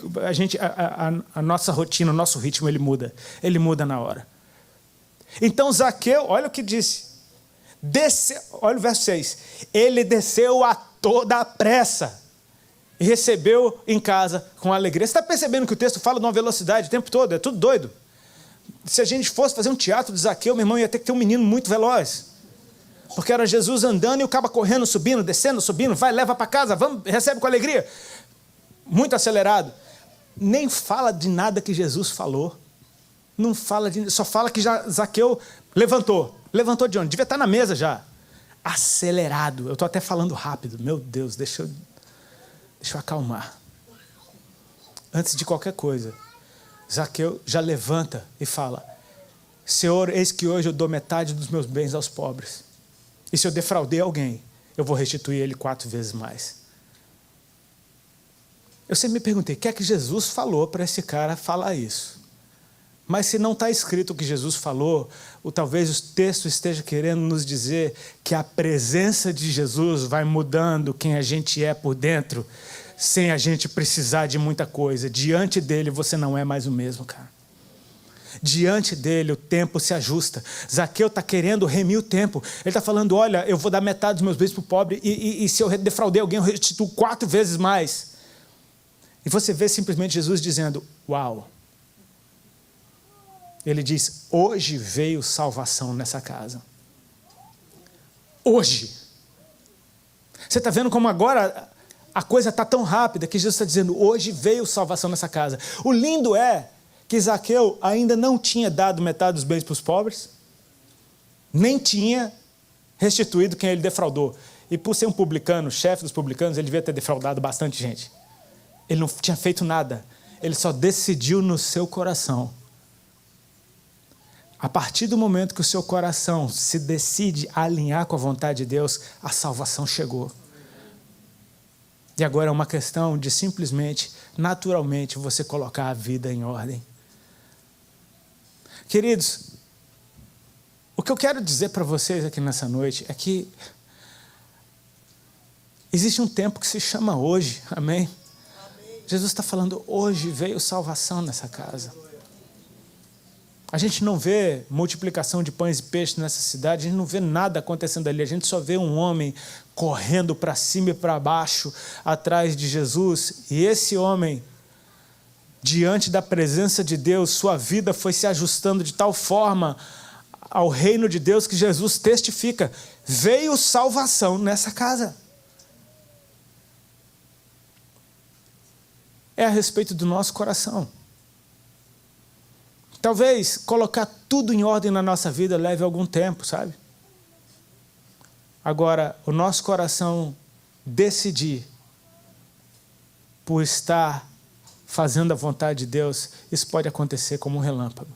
a nossa rotina, o nosso ritmo, ele muda. Ele muda na hora. Então Zaqueu, olha o que disse. Olha o verso 6. Ele desceu a toda a pressa e recebeu em casa com alegria. Você está percebendo que o texto fala de uma velocidade o tempo todo? É tudo doido. Se a gente fosse fazer um teatro de Zaqueu, meu irmão, ia ter que ter um menino muito veloz. Porque era Jesus andando e o cabo correndo, subindo, descendo, subindo. Vai, leva para casa, vamos, recebe com alegria. Muito acelerado. Nem fala de nada que Jesus falou. Não fala só fala que Zaqueu levantou. Levantou de onde? Devia estar na mesa já. Acelerado. Eu estou até falando rápido. Meu Deus, deixa eu acalmar. Antes de qualquer coisa, Zaqueu já levanta e fala, Senhor, eis que hoje eu dou metade dos meus bens aos pobres. E se eu defraudei alguém, eu vou restituir ele 4 vezes mais. Eu sempre me perguntei, o que é que Jesus falou para esse cara falar isso? Mas se não está escrito o que Jesus falou, ou talvez o texto esteja querendo nos dizer que a presença de Jesus vai mudando quem a gente é por dentro, sem a gente precisar de muita coisa. Diante dele você não é mais o mesmo, cara. Diante dele o tempo se ajusta. Zaqueu está querendo remir o tempo. Ele está falando, olha, eu vou dar metade dos meus bens para o pobre e se eu defraudei alguém, eu restituo 4 vezes mais. E você vê simplesmente Jesus dizendo, uau. Ele diz, hoje veio salvação nessa casa. Hoje. Você está vendo como agora a coisa está tão rápida que Jesus está dizendo, hoje veio salvação nessa casa. O lindo é que Zaqueu ainda não tinha dado metade dos bens para os pobres, nem tinha restituído quem ele defraudou. E por ser um publicano, chefe dos publicanos, ele devia ter defraudado bastante gente. Ele não tinha feito nada. Ele só decidiu no seu coração. A partir do momento que o seu coração se decide a alinhar com a vontade de Deus, a salvação chegou. E agora é uma questão de simplesmente, naturalmente, você colocar a vida em ordem. Queridos, o que eu quero dizer para vocês aqui nessa noite é que existe um tempo que se chama hoje, amém? Jesus está falando, hoje veio salvação nessa casa. A gente não vê multiplicação de pães e peixes nessa cidade, a gente não vê nada acontecendo ali, a gente só vê um homem correndo para cima e para baixo, atrás de Jesus, e esse homem, diante da presença de Deus, sua vida foi se ajustando de tal forma ao reino de Deus que Jesus testifica, veio salvação nessa casa. É a respeito do nosso coração. Talvez colocar tudo em ordem na nossa vida leve algum tempo, sabe? Agora, o nosso coração decidir por estar fazendo a vontade de Deus, isso pode acontecer como um relâmpago.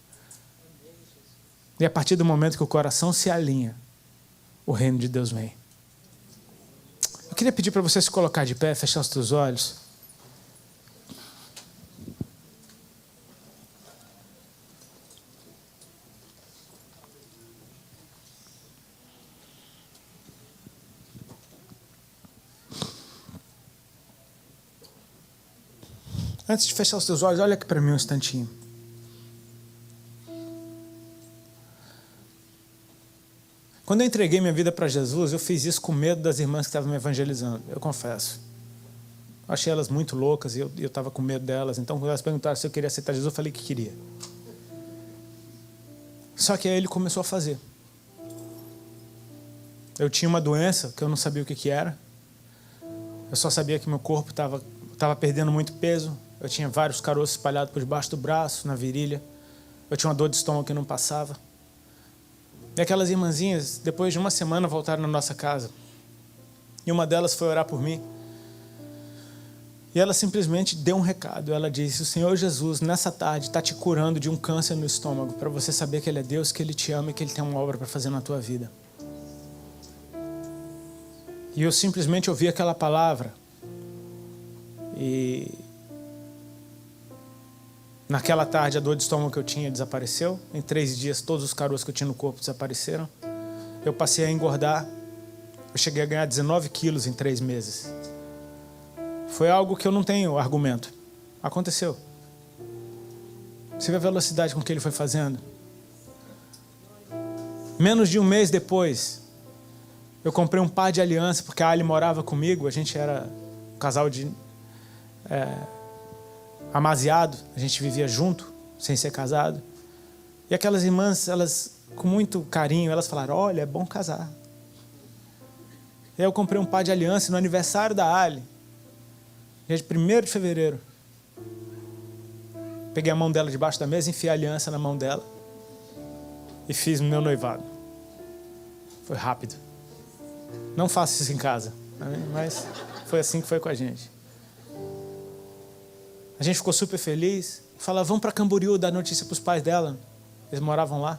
E a partir do momento que o coração se alinha, o reino de Deus vem. Eu queria pedir para você se colocar de pé, fechar os teus olhos. Antes de fechar os teus olhos, olha aqui para mim um instantinho. Quando eu entreguei minha vida para Jesus, eu fiz isso com medo das irmãs que estavam me evangelizando, eu confesso. Achei elas muito loucas e eu estava com medo delas. Então, quando elas perguntaram se eu queria aceitar Jesus, eu falei que queria. Só que aí ele começou a fazer. Eu tinha uma doença que eu não sabia o que era. Eu só sabia que meu corpo estava perdendo muito peso. Eu tinha vários caroços espalhados por debaixo do braço, na virilha. Eu tinha uma dor de estômago que não passava. E aquelas irmãzinhas, depois de uma semana, voltaram na nossa casa. E uma delas foi orar por mim. E ela simplesmente deu um recado. Ela disse, o Senhor Jesus, nessa tarde, está te curando de um câncer no estômago, para você saber que Ele é Deus, que Ele te ama e que Ele tem uma obra para fazer na tua vida. E eu simplesmente ouvi aquela palavra. E naquela tarde a dor de estômago que eu tinha desapareceu. Em 3 dias todos os caroços que eu tinha no corpo desapareceram. Eu passei a engordar. Eu cheguei a ganhar 19 quilos em 3 meses. Foi algo que eu não tenho argumento. Aconteceu. Você vê a velocidade com que ele foi fazendo? Menos de um mês depois, eu comprei um par de aliança, porque a Ali morava comigo. A gente era um casal de amaziado. A gente vivia junto, sem ser casado. E aquelas irmãs, elas, com muito carinho, elas falaram, olha, é bom casar. E aí eu comprei um par de aliança no aniversário da Ali. Dia de 1º de fevereiro. Peguei a mão dela debaixo da mesa, enfiei a aliança na mão dela e fiz o meu noivado. Foi rápido. Não faço isso em casa, mas foi assim que foi com a gente. A gente ficou super feliz. Falava, vamos para Camboriú dar notícia para os pais dela. Eles moravam lá.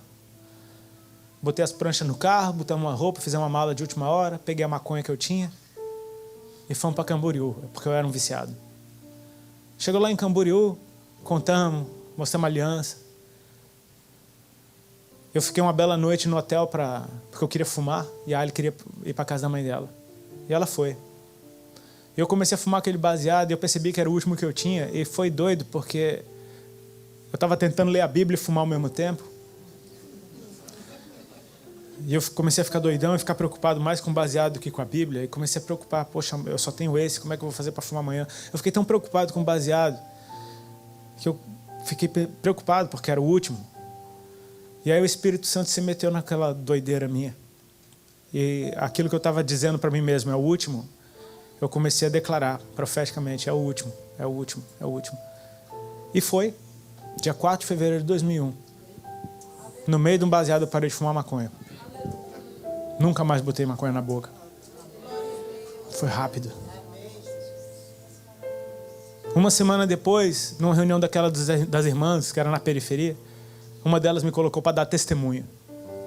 Botei as pranchas no carro, botamos uma roupa, fizemos uma mala de última hora, peguei a maconha que eu tinha e fomos para Camboriú, porque eu era um viciado. Chegou lá em Camboriú, contamos, mostramos a aliança. Eu fiquei uma bela noite no hotel porque eu queria fumar e a Ali queria ir para casa da mãe dela. E ela foi. Eu comecei a fumar aquele baseado e eu percebi que era o último que eu tinha. E foi doido porque eu estava tentando ler a Bíblia e fumar ao mesmo tempo. E eu comecei a ficar doidão e ficar preocupado mais com o baseado do que com a Bíblia. E comecei a preocupar, poxa, eu só tenho esse, como é que eu vou fazer para fumar amanhã? Eu fiquei tão preocupado com o baseado que eu fiquei preocupado porque era o último. E aí o Espírito Santo se meteu naquela doideira minha. E aquilo que eu estava dizendo para mim mesmo, é o último, eu comecei a declarar profeticamente, é o último, é o último, é o último. E foi, dia 4 de fevereiro de 2001. No meio de um baseado eu parei de fumar maconha. Nunca mais botei maconha na boca. Foi rápido. Uma semana depois, numa reunião daquela das irmãs, que era na periferia, uma delas me colocou para dar testemunho.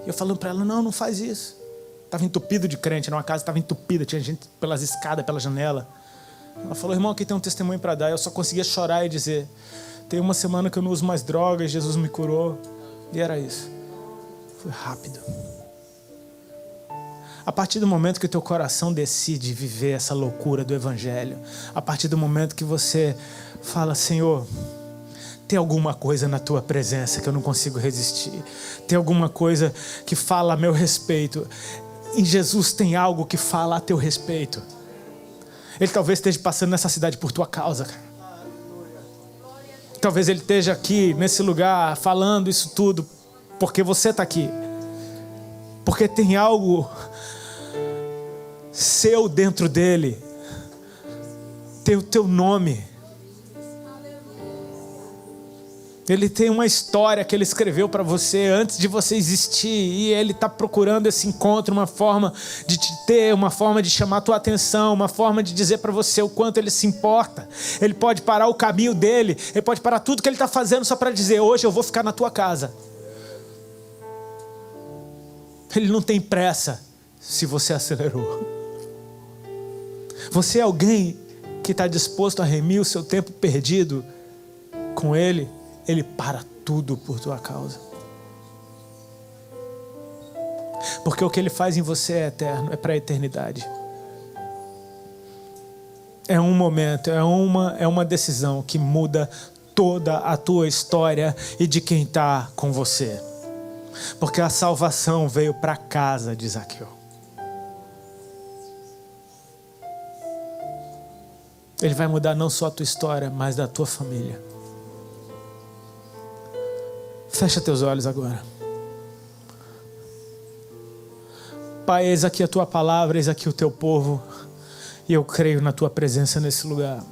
E eu falando para ela, não faz isso. Estava entupido de crente, era uma casa que estava entupida, tinha gente pelas escadas, pela janela. Ela falou, irmão, aqui tem um testemunho para dar. Eu só conseguia chorar e dizer, tem uma semana que eu não uso mais drogas, Jesus me curou. E era isso. Foi rápido. A partir do momento que o teu coração decide viver essa loucura do Evangelho, a partir do momento que você fala, Senhor, tem alguma coisa na tua presença que eu não consigo resistir. Tem alguma coisa que fala a meu respeito. Em Jesus tem algo que fala a teu respeito. Ele talvez esteja passando nessa cidade por tua causa, cara. Talvez ele esteja aqui, nesse lugar, falando isso tudo porque você está aqui. Porque tem algo seu dentro dele. Tem o teu nome. Ele tem uma história que ele escreveu para você antes de você existir. E ele está procurando esse encontro, uma forma de te ter, uma forma de chamar a tua atenção, uma forma de dizer para você o quanto ele se importa. Ele pode parar o caminho dele, ele pode parar tudo que ele está fazendo só para dizer, hoje eu vou ficar na tua casa. Ele não tem pressa se você acelerou. Você é alguém que está disposto a remir o seu tempo perdido com ele. Ele para tudo por tua causa. Porque o que ele faz em você é eterno, é para a eternidade. É um momento, é uma decisão que muda toda a tua história e de quem está com você. Porque a salvação veio para casa de Zaqueu. Ele vai mudar não só a tua história, mas da tua família. Fecha teus olhos agora. Pai, eis aqui a tua palavra, eis aqui o teu povo. E eu creio na tua presença nesse lugar.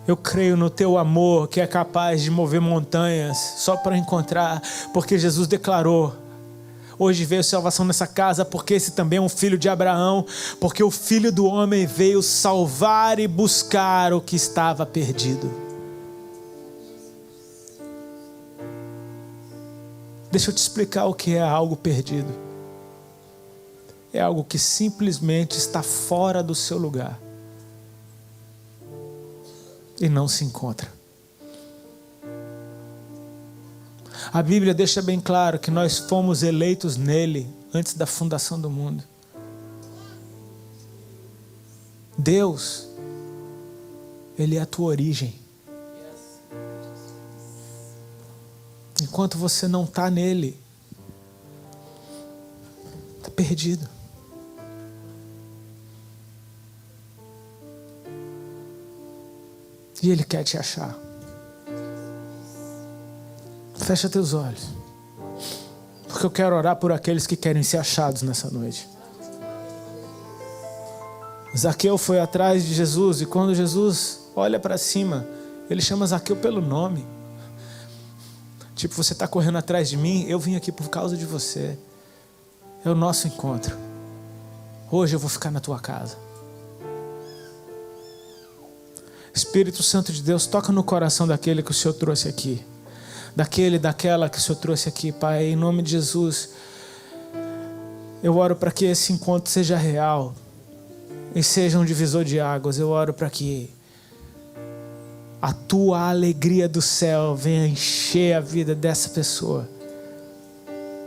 Eu creio no teu amor que é capaz de mover montanhas só para encontrar. Porque Jesus declarou, hoje veio salvação nessa casa, porque esse também é um filho de Abraão. Porque o Filho do Homem veio salvar e buscar o que estava perdido. Deixa eu te explicar o que é algo perdido. É algo que simplesmente está fora do seu lugar e não se encontra. A Bíblia deixa bem claro que nós fomos eleitos nele antes da fundação do mundo. Deus, ele é a tua origem. Enquanto você não está nele, está perdido. E ele quer te achar. Fecha teus olhos. Porque eu quero orar por aqueles que querem ser achados nessa noite. Zaqueu foi atrás de Jesus e quando Jesus olha para cima, ele chama Zaqueu pelo nome. Tipo, você está correndo atrás de mim, eu vim aqui por causa de você. É o nosso encontro. Hoje eu vou ficar na tua casa. Espírito Santo de Deus, toca no coração daquele que o Senhor trouxe aqui. Daquela que o Senhor trouxe aqui, Pai, em nome de Jesus. Eu oro para que esse encontro seja real e seja um divisor de águas. Eu oro para que a tua alegria do céu venha encher a vida dessa pessoa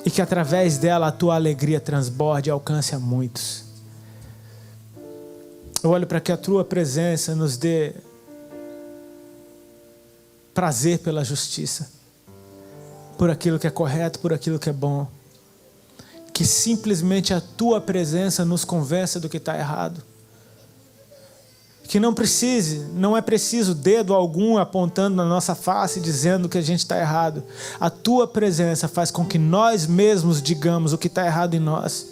e que através dela a tua alegria transborde e alcance a muitos. Eu olho para que a tua presença nos dê prazer pela justiça, por aquilo que é correto, por aquilo que é bom. Que simplesmente a tua presença nos convença do que está errado. Que não é preciso dedo algum apontando na nossa face dizendo que a gente está errado. A tua presença faz com que nós mesmos digamos o que está errado em nós.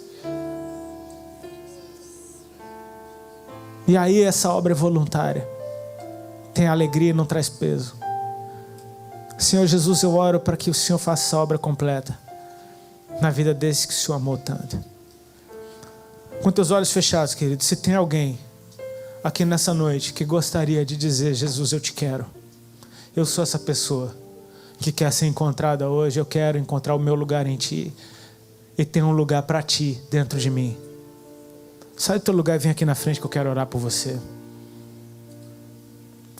E aí essa obra é voluntária. Tem alegria e não traz peso. Senhor Jesus, eu oro para que o Senhor faça essa obra completa na vida desse que o Senhor amou tanto. Com teus olhos fechados, querido, se tem alguém aqui nessa noite que gostaria de dizer: Jesus, eu te quero. Eu sou essa pessoa que quer ser encontrada hoje. Eu quero encontrar o meu lugar em ti. E tem um lugar para ti dentro de mim. Sai do teu lugar e vem aqui na frente que eu quero orar por você.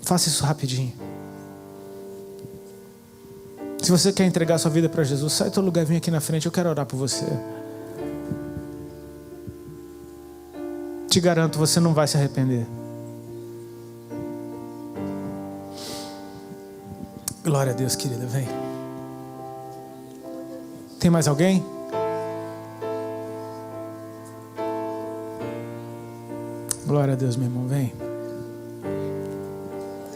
Faça isso rapidinho. Se você quer entregar sua vida para Jesus, sai do teu lugar e vem aqui na frente, eu quero orar por você. Te garanto, você não vai se arrepender. Glória a Deus, querida, vem. Tem mais alguém? Glória a Deus, meu irmão, vem.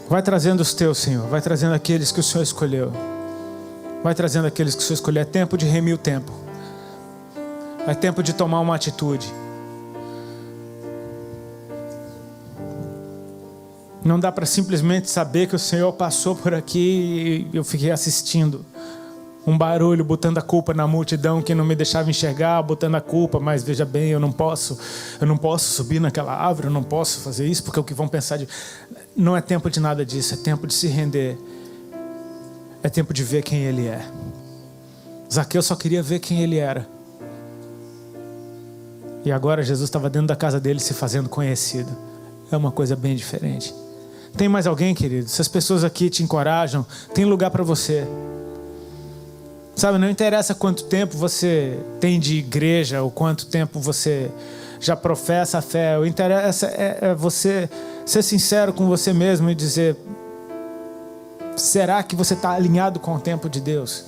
Vai trazendo os teus, Senhor. Vai trazendo aqueles que o Senhor escolheu. Vai trazendo aqueles que o Senhor escolheu. É tempo de remir o tempo. É tempo de tomar uma atitude. Não dá para simplesmente saber que o Senhor passou por aqui e eu fiquei assistindo. Um barulho, botando a culpa na multidão que não me deixava enxergar, botando a culpa, mas veja bem, eu não posso subir naquela árvore, eu não posso fazer isso, porque o que vão pensar de... Não é tempo de nada disso, é tempo de se render. É tempo de ver quem Ele é. Zaqueu só queria ver quem Ele era. E agora Jesus estava dentro da casa dele se fazendo conhecido. É uma coisa bem diferente. Tem mais alguém, querido? Se as pessoas aqui te encorajam, tem lugar para você. Sabe, não interessa quanto tempo você tem de igreja ou quanto tempo você já professa a fé. O interessa é você ser sincero com você mesmo e dizer: será que você está alinhado com o tempo de Deus?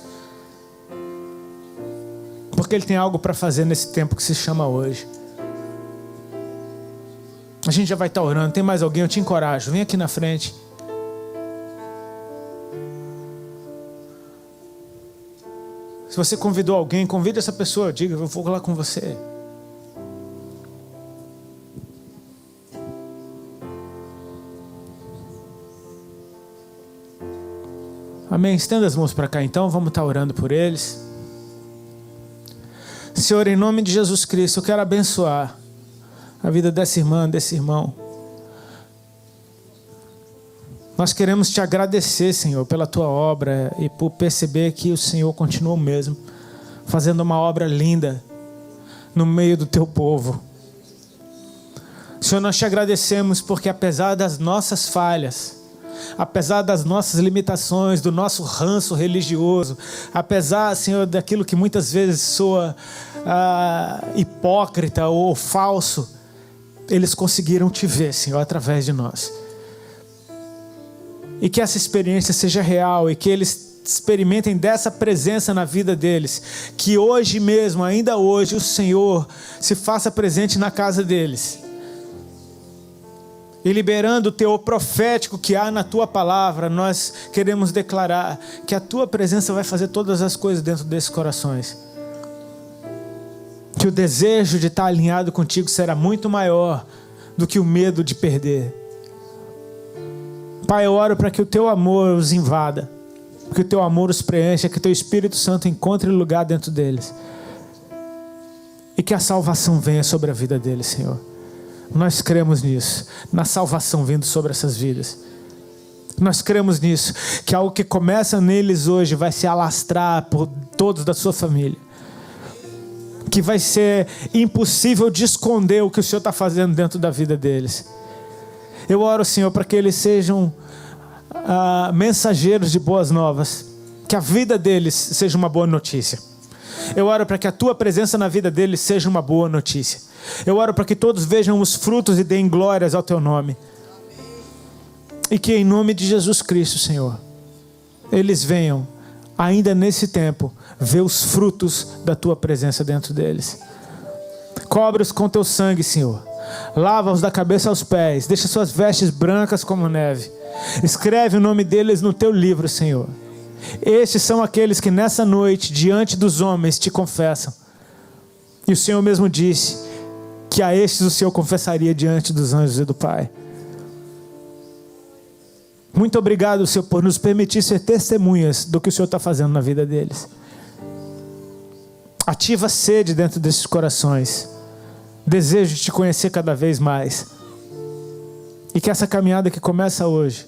Porque Ele tem algo para fazer nesse tempo que se chama hoje. A gente já vai estar orando. Tem mais alguém? Eu te encorajo. Vem aqui na frente. Se você convidou alguém, convida essa pessoa. Diga: eu vou lá com você. Amém? Estenda as mãos para cá então. Vamos estar orando por eles. Senhor, em nome de Jesus Cristo, eu quero abençoar a vida dessa irmã, desse irmão. Nós queremos te agradecer, Senhor, pela tua obra e por perceber que o Senhor continua o mesmo, fazendo uma obra linda no meio do teu povo. Senhor, nós te agradecemos porque apesar das nossas falhas, apesar das nossas limitações, do nosso ranço religioso, apesar, Senhor, daquilo que muitas vezes soa hipócrita ou falso, eles conseguiram te ver, Senhor, através de nós. E que essa experiência seja real e que eles experimentem dessa presença na vida deles. Que hoje mesmo, ainda hoje, o Senhor se faça presente na casa deles. E liberando o teor profético que há na tua palavra, nós queremos declarar que a tua presença vai fazer todas as coisas dentro desses corações. Que o desejo de estar alinhado contigo será muito maior do que o medo de perder. Pai, eu oro para que o teu amor os invada, que o teu amor os preencha, que o teu Espírito Santo encontre lugar dentro deles. E que a salvação venha sobre a vida deles, Senhor. Nós cremos nisso, na salvação vindo sobre essas vidas. Nós cremos nisso, que algo que começa neles hoje vai se alastrar por todos da sua família. Que vai ser impossível de esconder o que o Senhor está fazendo dentro da vida deles. Eu oro, Senhor, para que eles sejam mensageiros de boas novas. Que a vida deles seja uma boa notícia. Eu oro para que a tua presença na vida deles seja uma boa notícia. Eu oro para que todos vejam os frutos e deem glórias ao teu nome. E que em nome de Jesus Cristo, Senhor, eles venham, ainda nesse tempo, ver os frutos da tua presença dentro deles. Cobre-os com teu sangue, Senhor. Lava-os da cabeça aos pés. Deixa suas vestes brancas como neve. Escreve o nome deles no teu livro, Senhor. Estes são aqueles que nessa noite, diante dos homens, te confessam. E o Senhor mesmo disse que a estes o Senhor confessaria diante dos anjos e do Pai. Muito obrigado, Senhor, por nos permitir ser testemunhas do que o Senhor está fazendo na vida deles. Ativa a sede dentro desses corações. Desejo te conhecer cada vez mais. E que essa caminhada que começa hoje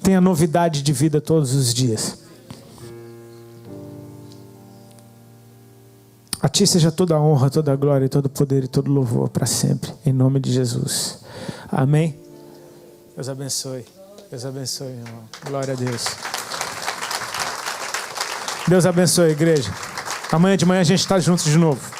tenha novidade de vida todos os dias. A ti seja toda a honra, toda a glória, todo o poder e todo o louvor para sempre. Em nome de Jesus. Amém. Deus abençoe. Deus abençoe, irmão. Glória a Deus. Deus abençoe, igreja. Amanhã de manhã a gente está juntos de novo.